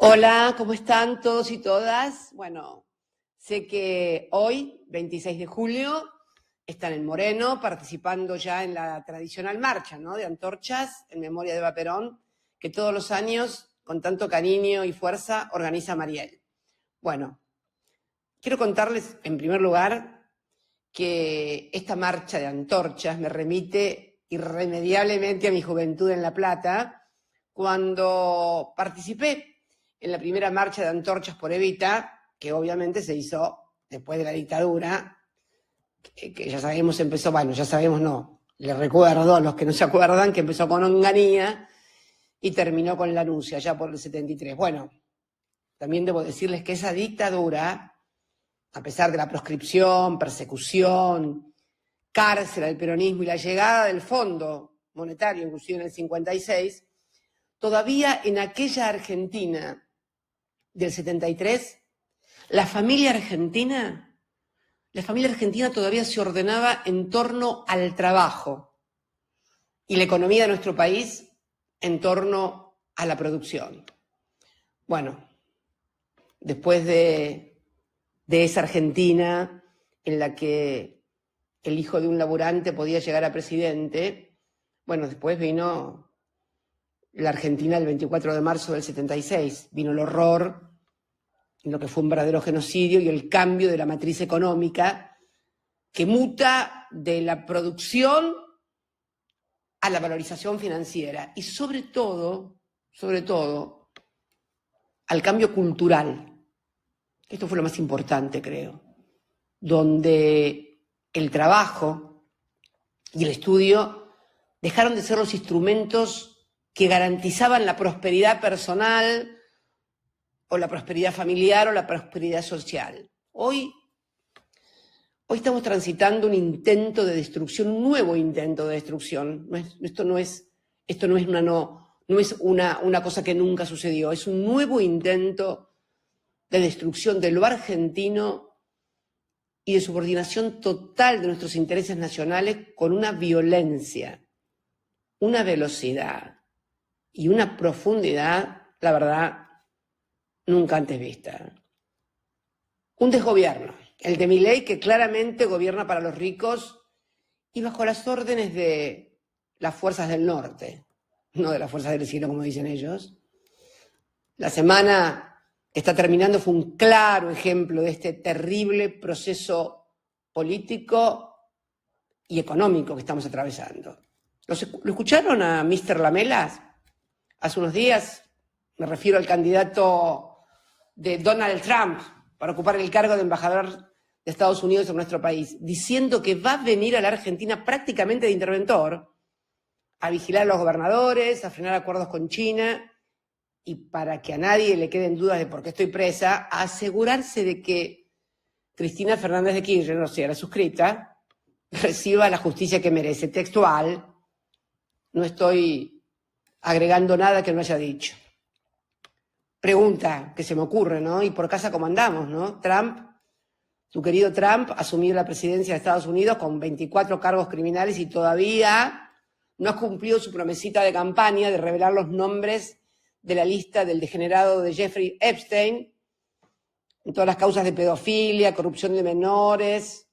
Hola, ¿cómo están todos y todas? Bueno, sé que hoy, 26 de julio, están en Moreno participando ya en la tradicional marcha, ¿no?, de antorchas en memoria de Eva Perón, que todos los años, con tanto cariño y fuerza, organiza Mariel. Bueno, quiero contarles, en primer lugar, que esta marcha de antorchas me remite irremediablemente a mi juventud en La Plata, cuando participé en la primera marcha de antorchas por Evita, que obviamente se hizo después de la dictadura, que ya sabemos empezó, bueno, ya sabemos no, les recuerdo a los que no se acuerdan que empezó con Onganía y terminó con Lanús, allá por el 73. Bueno, también debo decirles que esa dictadura, a pesar de la proscripción, persecución, cárcel al peronismo y la llegada del Fondo Monetario, inclusive en el 56, todavía en aquella Argentina del 73, la familia argentina todavía se ordenaba en torno al trabajo y la economía de nuestro país en torno a la producción. Bueno, después de esa Argentina en la que el hijo de un laburante podía llegar a presidente, bueno, después vino la Argentina del 24 de marzo del 76, vino el horror, lo que fue un verdadero genocidio y el cambio de la matriz económica que muta de la producción a la valorización financiera y sobre todo, al cambio cultural. Esto fue lo más importante, creo, donde el trabajo y el estudio dejaron de ser los instrumentos que garantizaban la prosperidad personal o la prosperidad familiar o la prosperidad social. Hoy estamos transitando un intento de destrucción, un nuevo intento de destrucción. Esto no es una cosa que nunca sucedió, es un nuevo intento de destrucción de lo argentino y de subordinación total de nuestros intereses nacionales con una violencia, una velocidad y una profundidad, la verdad, nunca antes vista. Un desgobierno, el de Milei, que claramente gobierna para los ricos y bajo las órdenes de las fuerzas del norte, no de las fuerzas del cielo, como dicen ellos. La semana que está terminando fue un claro ejemplo de este terrible proceso político y económico que estamos atravesando. ¿Lo escucharon a Mr. Lamelas hace unos días? Me refiero al candidato de Donald Trump para ocupar el cargo de embajador de Estados Unidos en nuestro país, diciendo que va a venir a la Argentina prácticamente de interventor a vigilar a los gobernadores, a frenar acuerdos con China y, para que a nadie le queden dudas de por qué estoy presa, a asegurarse de que Cristina Fernández de Kirchner, o sea, la suscrita, reciba la justicia que merece. Textual, no estoy agregando nada que no haya dicho. Pregunta que se me ocurre, ¿no? ¿Y por casa cómo andamos, no? Trump, tu querido Trump, asumió la presidencia de Estados Unidos con 24 cargos criminales y todavía no ha cumplido su promesita de campaña de revelar los nombres de la lista del degenerado de Jeffrey Epstein en todas las causas de pedofilia, corrupción de menores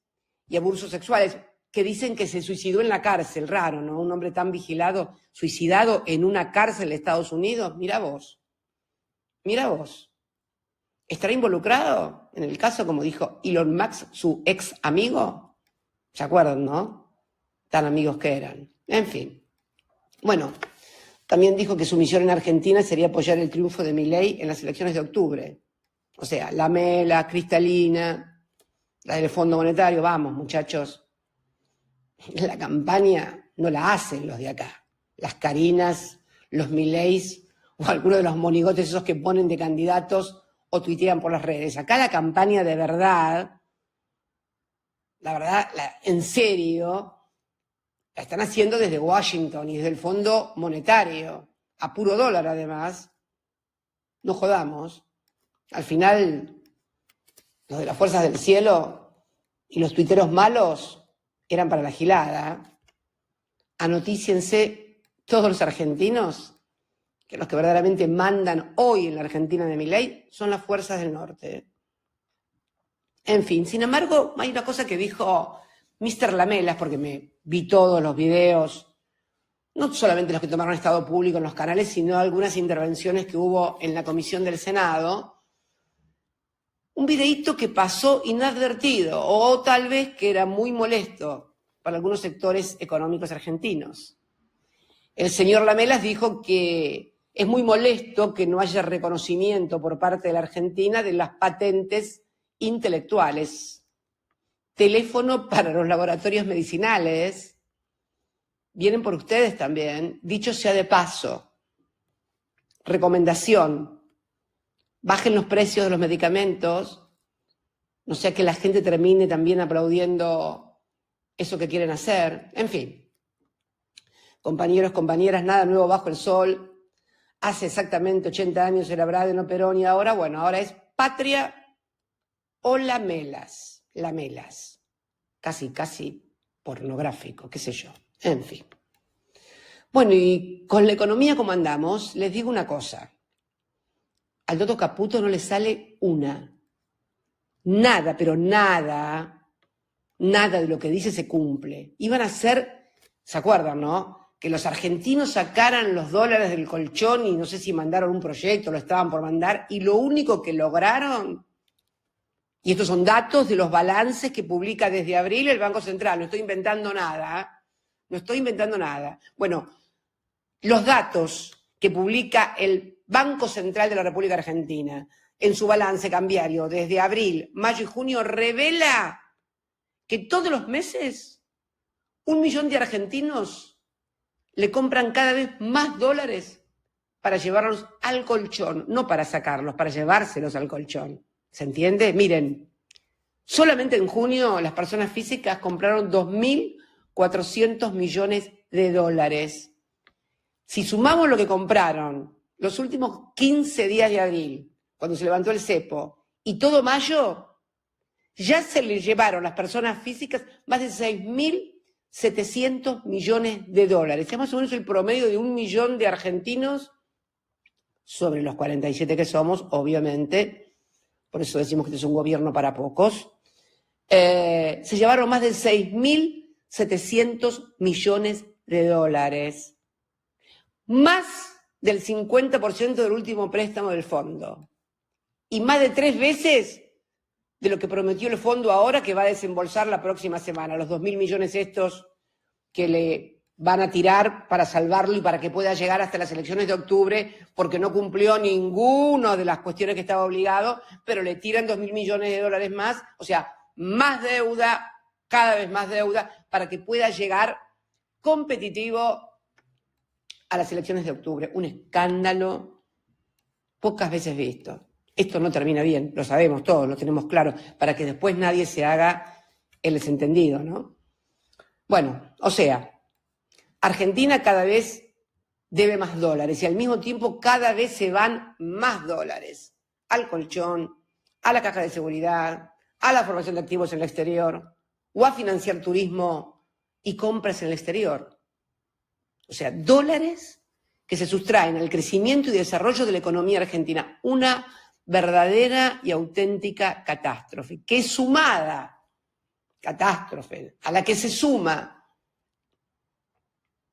y abusos sexuales, que dicen que se suicidó en la cárcel. Raro, ¿no? Un hombre tan vigilado, suicidado en una cárcel de Estados Unidos. Mira vos. ¿Estará involucrado en el caso, como dijo Elon Musk, su ex amigo? ¿Se acuerdan, no? Tan amigos que eran. En fin. Bueno, también dijo que su misión en Argentina sería apoyar el triunfo de Milei en las elecciones de octubre. O sea, Lamela, Cristalina, la del Fondo Monetario. Vamos, muchachos. La campaña no la hacen los de acá. Las Carinas, los Mileis o algunos de los monigotes esos que ponen de candidatos o tuitean por las redes. Acá la campaña de verdad, en serio, la están haciendo desde Washington y desde el Fondo Monetario, a puro dólar además. No jodamos. Al final, los de las fuerzas del cielo y los tuiteros malos eran para la gilada. Anotíciense todos los argentinos que los que verdaderamente mandan hoy en la Argentina de Milei son las fuerzas del norte. En fin, sin embargo, hay una cosa que dijo Mr. Lamelas, porque me vi todos los videos, no solamente los que tomaron estado público en los canales, sino algunas intervenciones que hubo en la comisión del Senado. Un videíto que pasó inadvertido, o tal vez que era muy molesto para algunos sectores económicos argentinos. El señor Lamelas dijo que es muy molesto que no haya reconocimiento por parte de la Argentina de las patentes intelectuales. Teléfono para los laboratorios medicinales. Vienen por ustedes también. Dicho sea de paso, recomendación, bajen los precios de los medicamentos, no sea que la gente termine también aplaudiendo eso que quieren hacer. En fin, compañeros, compañeras, nada nuevo bajo el sol. Hace exactamente 80 años era Brade, no Perón, y ahora, bueno, ahora es Patria o Lamelas. Lamelas. Casi pornográfico, qué sé yo. En fin. Bueno, y con la economía como andamos, les digo una cosa. Al Toto Caputo no le sale nada, pero nada de lo que dice se cumple. Iban a ser, ¿se acuerdan, no? Que los argentinos sacaran los dólares del colchón y no sé si mandaron un proyecto, lo estaban por mandar, y lo único que lograron, y estos son datos de los balances que publica desde abril el Banco Central, no estoy inventando nada, ¿eh? No estoy inventando nada. Bueno, los datos que publica el Banco Central de la República Argentina en su balance cambiario desde abril, mayo y junio revela que todos los meses 1 millón de argentinos le compran cada vez más dólares para llevarlos al colchón, no para sacarlos, para llevárselos al colchón. ¿Se entiende? Miren, solamente en junio las personas físicas compraron 2.400 millones de dólares. Si sumamos lo que compraron los últimos 15 días de abril, cuando se levantó el cepo, y todo mayo, ya se le llevaron las personas físicas más de 6.700 millones de dólares. Es más o menos el promedio de 1 millón de argentinos sobre los 47 que somos, obviamente. Por eso decimos que este es un gobierno para pocos. Se llevaron más de 6.700 millones de dólares. Más del 50% del último préstamo del fondo. Y más de 3 veces de lo que prometió el fondo ahora, que va a desembolsar la próxima semana, los 2.000 millones estos que le van a tirar para salvarlo y para que pueda llegar hasta las elecciones de octubre, porque no cumplió ninguna de las cuestiones que estaba obligado, pero le tiran 2.000 millones de dólares más, o sea, más deuda, cada vez más deuda, para que pueda llegar competitivo a las elecciones de octubre. Un escándalo pocas veces visto. Esto no termina bien, lo sabemos todos, lo tenemos claro, para que después nadie se haga el desentendido, ¿no? Bueno, o sea, Argentina cada vez debe más dólares y al mismo tiempo cada vez se van más dólares al colchón, a la caja de seguridad, a la formación de activos en el exterior o a financiar turismo y compras en el exterior. O sea, dólares que se sustraen al crecimiento y desarrollo de la economía argentina. Una verdadera y auténtica catástrofe, que es sumada, catástrofe, a la que se suma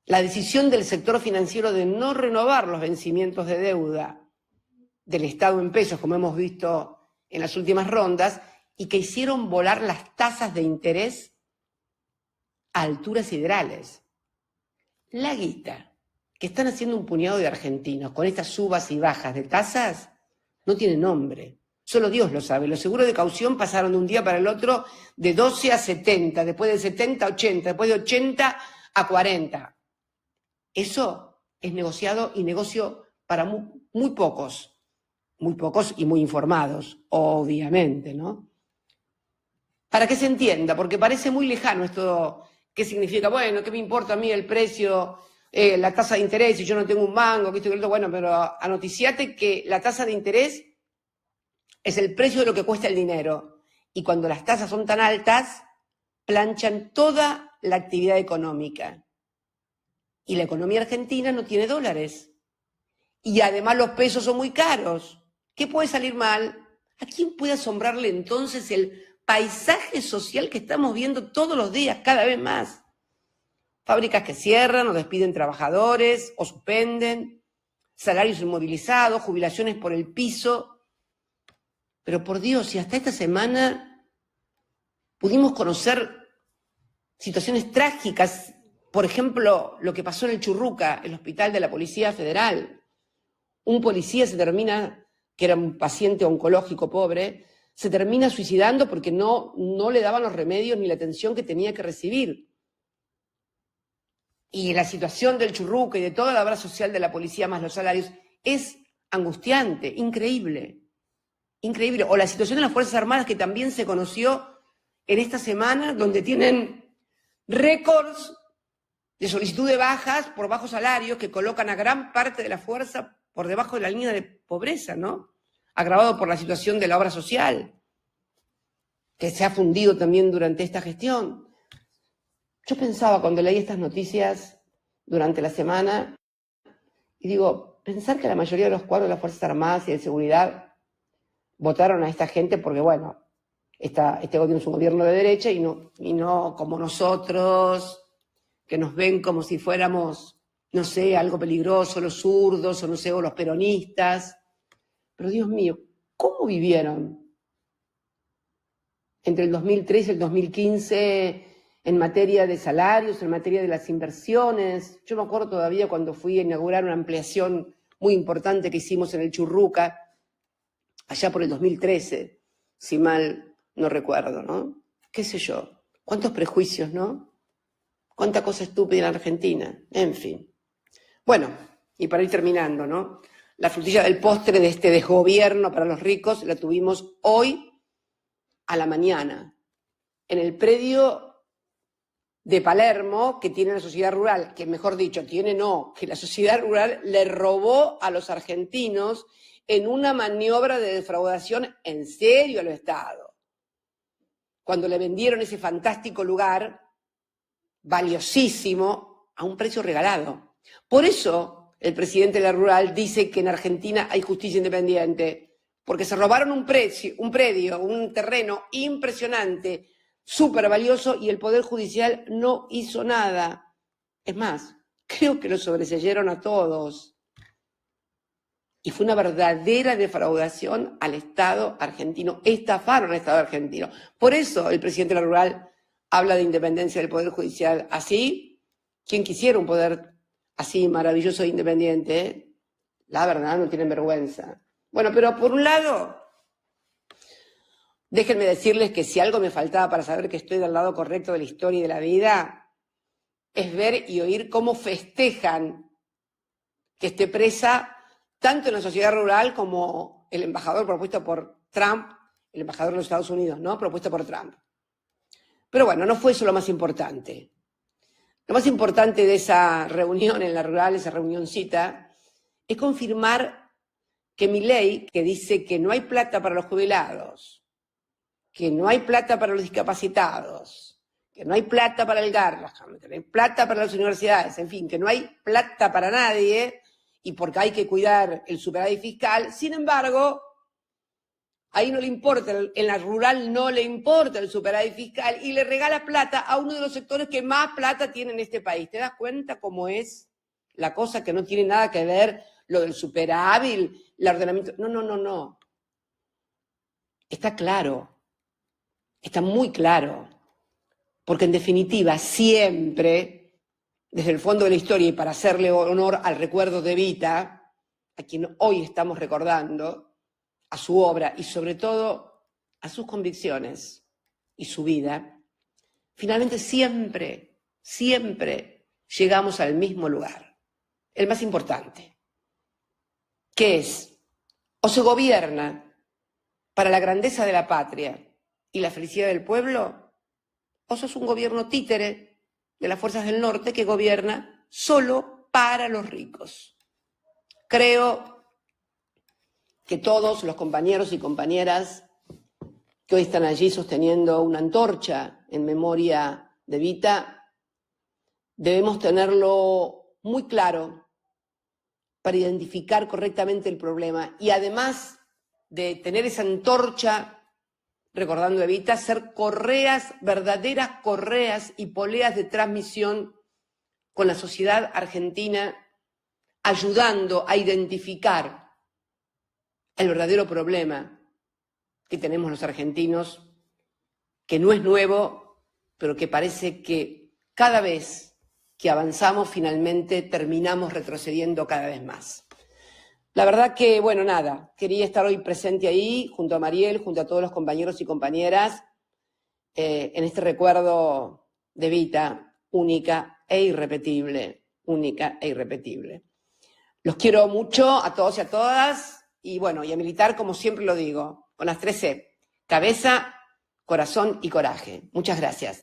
la decisión del sector financiero de no renovar los vencimientos de deuda del Estado en pesos, como hemos visto en las últimas rondas, y que hicieron volar las tasas de interés a alturas siderales. La guita que están haciendo un puñado de argentinos con estas subas y bajas de tasas no tiene nombre. Solo Dios lo sabe. Los seguros de caución pasaron de un día para el otro de 12 a 70, después de 70 a 80, después de 80 a 40. Eso es negociado y negocio para muy pocos y muy informados, obviamente, ¿no? Para que se entienda, porque parece muy lejano esto. ¿Qué significa? Bueno, ¿qué me importa a mí el precio, la tasa de interés si yo no tengo un mango? Bueno, pero anoticiate que la tasa de interés es el precio de lo que cuesta el dinero. Y cuando las tasas son tan altas, planchan toda la actividad económica. Y la economía argentina no tiene dólares. y además los pesos son muy caros. ¿Qué puede salir mal? ¿A quién puede asombrarle entonces el paisaje social que estamos viendo todos los días, cada vez más? Fábricas que cierran o despiden trabajadores o suspenden, salarios inmovilizados, jubilaciones por el piso. Pero por Dios, si hasta esta semana pudimos conocer situaciones trágicas, por ejemplo, lo que pasó en el Churruca, el hospital de la Policía Federal. Un policía que era un paciente oncológico pobre, se termina suicidando porque no le daban los remedios ni la atención que tenía que recibir. Y la situación del Churruca y de toda la obra social de la policía más los salarios es angustiante, increíble, increíble. O la situación de las Fuerzas Armadas, que también se conoció en esta semana, donde tienen récords de solicitud de bajas por bajos salarios que colocan a gran parte de la fuerza por debajo de la línea de pobreza, ¿no? Agravado por la situación de la obra social, que se ha fundido también durante esta gestión. Yo pensaba cuando leí estas noticias durante la semana, y digo, pensar que la mayoría de los cuadros de las Fuerzas Armadas y de Seguridad votaron a esta gente porque, bueno, este gobierno es un gobierno de derecha y no como nosotros, que nos ven como si fuéramos, no sé, algo peligroso, los zurdos, o no sé, o los peronistas. Pero Dios mío, ¿cómo vivieron entre el 2003 y el 2015 en materia de salarios, en materia de las inversiones? Yo me acuerdo todavía cuando fui a inaugurar una ampliación muy importante que hicimos en el Churruca, allá por el 2013, si mal no recuerdo, ¿no? ¿Qué sé yo? ¿Cuántos prejuicios, no? Cuánta cosa estúpida en Argentina, en fin. Bueno, y para ir terminando, ¿no? La frutilla del postre de este desgobierno para los ricos la tuvimos hoy a la mañana, en el predio de Palermo que tiene la sociedad rural, que mejor dicho, que la sociedad rural le robó a los argentinos en una maniobra de defraudación en serio al Estado. Cuando le vendieron ese fantástico lugar, valiosísimo, a un precio regalado. Por eso el presidente de la Rural dice que en Argentina hay justicia independiente, porque se robaron un predio, un terreno impresionante, súper valioso, y el Poder Judicial no hizo nada. Es más, creo que lo sobreseyeron a todos. Y fue una verdadera defraudación al Estado argentino. Estafaron al Estado argentino. Por eso el presidente de la Rural habla de independencia del Poder Judicial. Así, quien quisiera un poder así maravilloso e independiente, la verdad no tienen vergüenza. Bueno, pero por un lado, déjenme decirles que si algo me faltaba para saber que estoy del lado correcto de la historia y de la vida, es ver y oír cómo festejan que esté presa tanto en la sociedad rural como el embajador propuesto por Trump, el embajador de los Estados Unidos, ¿no? Propuesto por Trump. Pero bueno, no fue eso lo más importante. Lo más importante de esa reunión en la rural, esa reunioncita, es confirmar que Milei, que dice que no hay plata para los jubilados, que no hay plata para los discapacitados, que no hay plata para el Garrahan, que no hay plata para las universidades, en fin, que no hay plata para nadie, y porque hay que cuidar el superávit fiscal. Sin embargo, ahí no le importa, en la rural no le importa el superávit fiscal y le regala plata a uno de los sectores que más plata tiene en este país. ¿Te das cuenta cómo es la cosa, que no tiene nada que ver lo del superávit, el ordenamiento? No. Está claro, está muy claro, porque en definitiva siempre, desde el fondo de la historia y para hacerle honor al recuerdo de Evita, a quien hoy estamos recordando, a su obra y sobre todo a sus convicciones y su vida, finalmente siempre llegamos al mismo lugar, el más importante, que es, o se gobierna para la grandeza de la patria y la felicidad del pueblo, o sos un gobierno títere de las fuerzas del norte que gobierna solo para los ricos. Creo que todos los compañeros y compañeras que hoy están allí sosteniendo una antorcha en memoria de Evita, debemos tenerlo muy claro para identificar correctamente el problema y además de tener esa antorcha, recordando Evita, ser correas, verdaderas correas y poleas de transmisión con la sociedad argentina, ayudando a identificar el verdadero problema que tenemos los argentinos, que no es nuevo, pero que parece que cada vez que avanzamos finalmente terminamos retrocediendo cada vez más. La verdad que, bueno, nada, quería estar hoy presente ahí, junto a Mariel, junto a todos los compañeros y compañeras, en este recuerdo de Evita, única e irrepetible, única e irrepetible. Los quiero mucho a todos y a todas, y bueno, y a militar, como siempre lo digo, con las 3 C, cabeza, corazón y coraje. Muchas gracias.